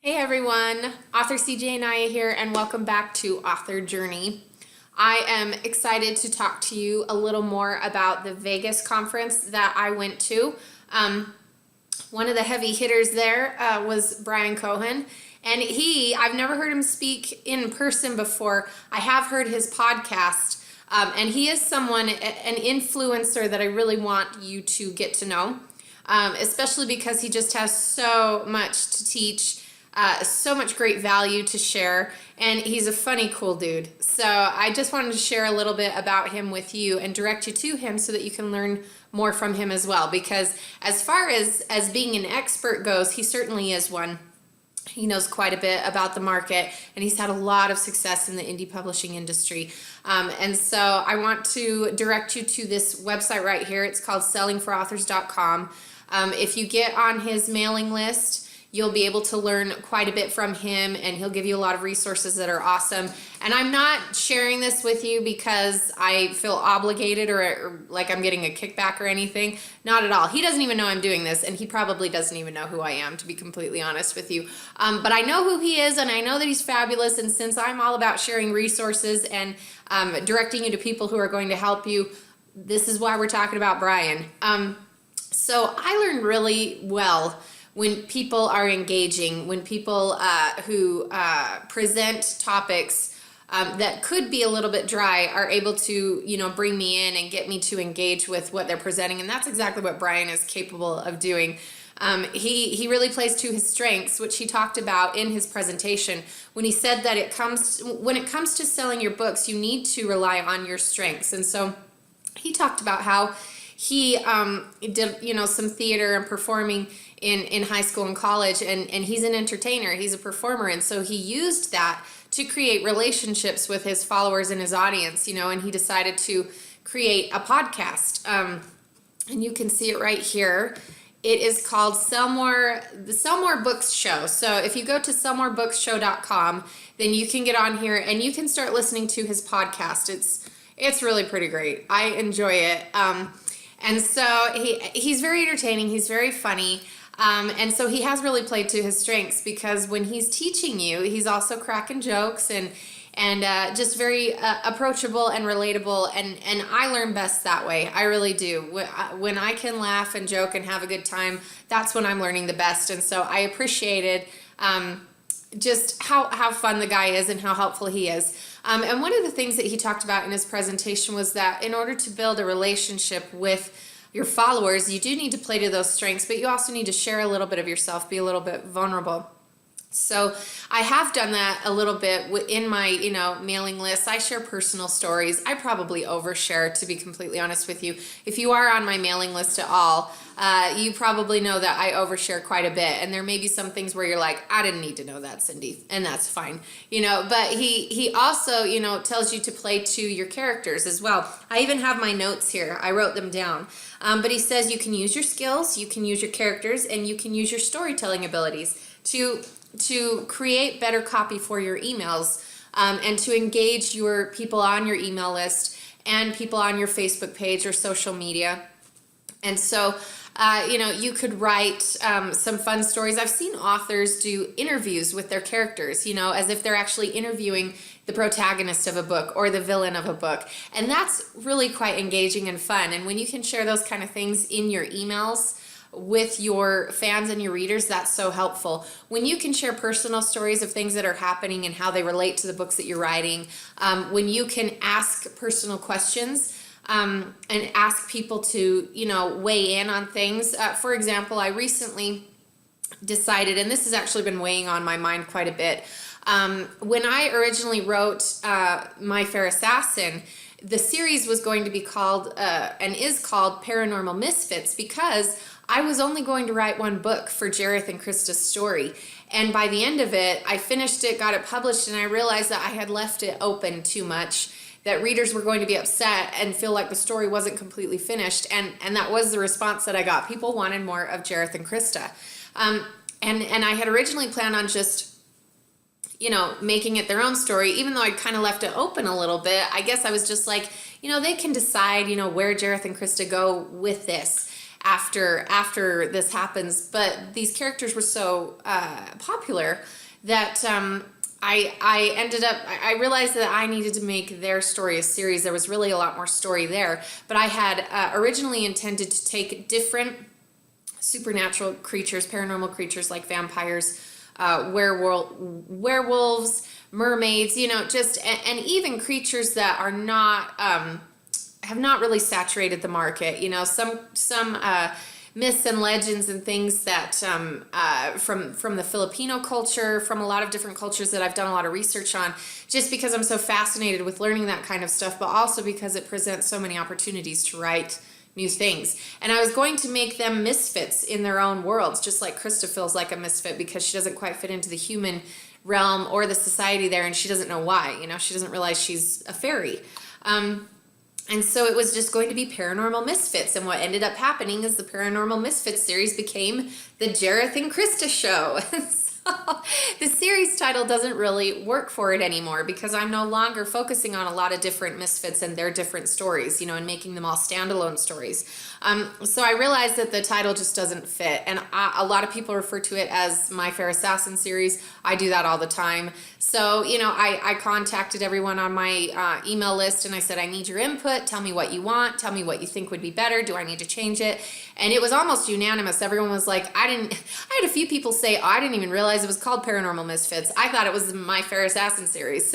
Hey everyone, author CJ Anaya here, and welcome back to Author Journey. I am excited to talk to you a little more about the Vegas conference that I went to. One of the heavy hitters there was Bryan Cohen, and I've never heard him speak in person before. I have heard his podcast, and he is an influencer that I really want you to get to know, especially because he just has so much to teach. So much great value to share, and he's a funny, cool dude. So I just wanted to share a little bit about him with you and direct you to him so that you can learn more from him as well. Because as far as being an expert goes, he certainly is one. He knows quite a bit about the market, and he's had a lot of success in the indie publishing industry. And so I want to direct you to this website right here. It's called sellingforauthors.com. If you get on his mailing list, you'll be able to learn quite a bit from him, and he'll give you a lot of resources that are awesome. And I'm not sharing this with you because I feel obligated or like I'm getting a kickback or anything. Not at all. He doesn't even know I'm doing this, and he probably doesn't even know who I am, to be completely honest with you. But I know who he is, and I know that he's fabulous, and since I'm all about sharing resources and directing you to people who are going to help you, this is why we're talking about Bryan. So I learned really well when people are engaging, when people who present topics that could be a little bit dry are able to, bring me in and get me to engage with what they're presenting. And that's exactly what Bryan is capable of doing. He really plays to his strengths, which he talked about in his presentation when he said that when it comes to selling your books, you need to rely on your strengths. And so he talked about how he did, some theater and performing in high school and college, and he's an entertainer, he's a performer, and so he used that to create relationships with his followers and his audience, and he decided to create a podcast. And you can see it right here. It is called the Sell More Books Show. So if you go to sellmorebookshow.com, then you can get on here and you can start listening to his podcast. It's really pretty great. I enjoy it. And so he's very entertaining. He's very funny. And so he has really played to his strengths, because when he's teaching you, he's also cracking jokes and just very approachable and relatable. And I learn best that way. I really do. When I can laugh and joke and have a good time, that's when I'm learning the best. And so I appreciated just how fun the guy is and how helpful he is. And one of the things that he talked about in his presentation was that in order to build a relationship with your followers, you do need to play to those strengths, but you also need to share a little bit of yourself, be a little bit vulnerable. So I have done that a little bit in my, mailing list. I share personal stories. I probably overshare, to be completely honest with you. If you are on my mailing list at all, you probably know that I overshare quite a bit. And there may be some things where you're like, I didn't need to know that, Cindy, and that's fine. But he also, tells you to play to your characters as well. I even have my notes here. I wrote them down. But he says you can use your skills, you can use your characters, and you can use your storytelling abilities to create better copy for your emails, and to engage your people on your email list and people on your Facebook page or social media. And so, you could write some fun stories. I've seen authors do interviews with their characters, as if they're actually interviewing the protagonist of a book or the villain of a book. And that's really quite engaging and fun. And when you can share those kind of things in your emails with your fans and your readers, that's so helpful. When you can share personal stories of things that are happening and how they relate to the books that you're writing, when you can ask personal questions, and ask people to, weigh in on things. For example, I recently decided, and this has actually been weighing on my mind quite a bit, when I originally wrote My Fair Assassin, the series was going to be called, and is called, Paranormal Misfits, because I was only going to write one book for Jareth and Krista's story. And by the end of it, I finished it, got it published, and I realized that I had left it open too much, that readers were going to be upset and feel like the story wasn't completely finished. And that was the response that I got. People wanted more of Jareth and Krista. And I had originally planned on just, making it their own story, even though I kind of left it open a little bit. I guess I was just like, they can decide, where Jareth and Krista go with this. after this happens. But these characters were so popular that I realized that I needed to make their story a series. There was really a lot more story there, but I had originally intended to take different supernatural creatures, paranormal creatures like vampires, werewolves, mermaids, and even creatures that are not have not really saturated the market. Some myths and legends and things that from the Filipino culture, from a lot of different cultures that I've done a lot of research on, just because I'm so fascinated with learning that kind of stuff, but also because it presents so many opportunities to write new things. And I was going to make them misfits in their own worlds, just like Krista feels like a misfit because she doesn't quite fit into the human realm or the society there, and she doesn't know why. She doesn't realize she's a fairy. And so it was just going to be Paranormal Misfits. And what ended up happening is the Paranormal Misfits series became the Jareth and Krista Show. So the series title doesn't really work for it anymore because I'm no longer focusing on a lot of different misfits and their different stories, and making them all standalone stories. So I realized that the title just doesn't fit. And a lot of people refer to it as My Fair Assassin series. I do that all the time. So, I contacted everyone on my email list and I said, I need your input. Tell me what you want. Tell me what you think would be better. Do I need to change it? And it was almost unanimous. Everyone was like, I had a few people say, I didn't even realize it was called Paranormal Misfits. I thought it was My Fair Assassin series.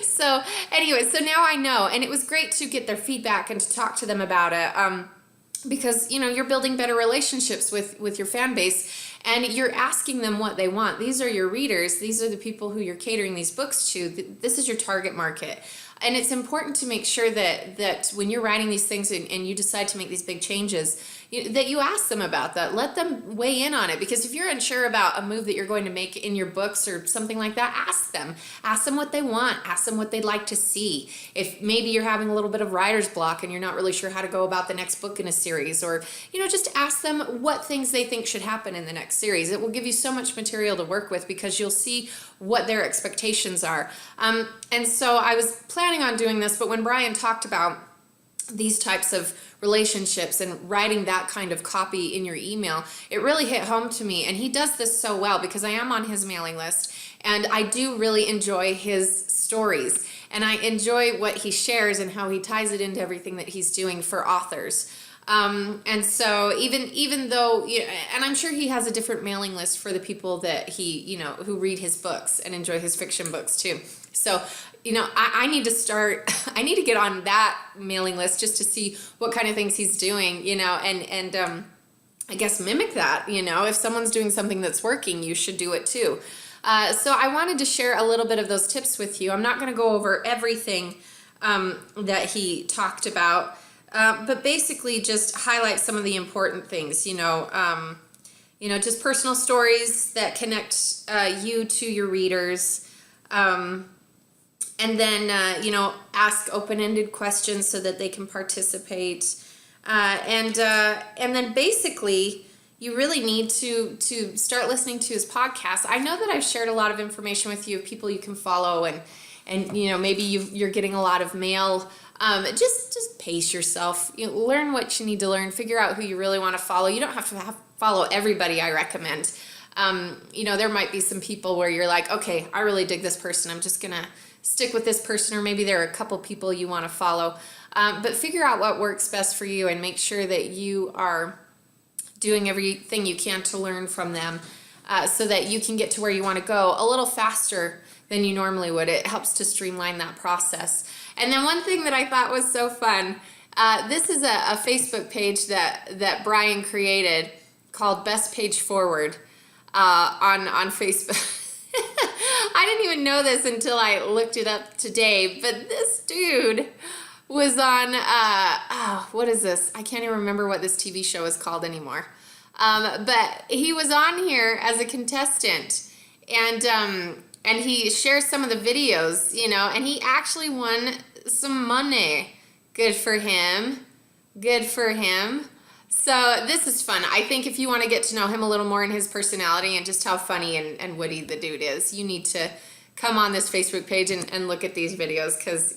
So anyway, so now I know, and it was great to get their feedback and to talk to them about it, because you're building better relationships with your fan base, and you're asking them what they want. These are your readers. These are the people who you're catering these books to. This is your target market. And it's important to make sure that when you're writing these things and you decide to make these big changes, that you ask them about that. Let them weigh in on it. Because if you're unsure about a move that you're going to make in your books or something like that, ask them. Ask them what they want. Ask them what they'd like to see. If maybe you're having a little bit of writer's block and you're not really sure how to go about the next book in a series, or, just ask them what things they think should happen in the next series. It will give you so much material to work with because you'll see what their expectations are. And so I was planning on doing this, but when Bryan talked about these types of relationships and writing that kind of copy in your email, it really hit home to me. And he does this so well because I am on his mailing list and I do really enjoy his stories. And I enjoy what he shares and how he ties it into everything that he's doing for authors. And so even though, and I'm sure he has a different mailing list for the people that he, who read his books and enjoy his fiction books too. So, I need to start, I need to get on that mailing list just to see what kind of things he's doing, and I guess mimic that, if someone's doing something that's working, you should do it too. So I wanted to share a little bit of those tips with you. I'm not going to go over everything, that he talked about. But basically just highlight some of the important things, just personal stories that connect you to your readers. And then, ask open-ended questions so that they can participate. And then basically, you really need to start listening to his podcast. I know that I've shared a lot of information with you of people you can follow and maybe you're getting a lot of mail. Just pace yourself. Learn what you need to learn. Figure out who you really want to follow. You don't have to follow everybody, I recommend. There might be some people where you're like, okay, I really dig this person. I'm just going to stick with this person, or maybe there are a couple people you want to follow. But figure out what works best for you and make sure that you are doing everything you can to learn from them, so that you can get to where you want to go a little faster than you normally would. It helps to streamline that process. And then one thing that I thought was so fun, this is a Facebook page that Bryan created called Best Page Forward on Facebook. I didn't even know this until I looked it up today, but this dude was on, what is this? I can't even remember what this TV show is called anymore. But he was on here as a contestant, and he shares some of the videos, and he actually won some money. Good for him. Good for him. So this is fun. I think if you want to get to know him a little more and his personality and just how funny and witty the dude is, you need to come on this Facebook page and look at these videos because,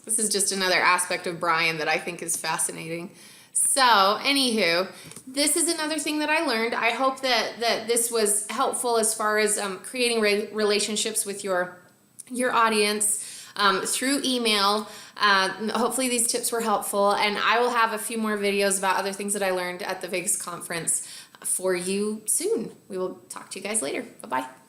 this is just another aspect of Bryan that I think is fascinating. So, anywho, this is another thing that I learned. I hope that this was helpful as far as creating relationships with your audience through email. Hopefully these tips were helpful, and I will have a few more videos about other things that I learned at the Vegas conference for you soon. We will talk to you guys later. Bye-bye.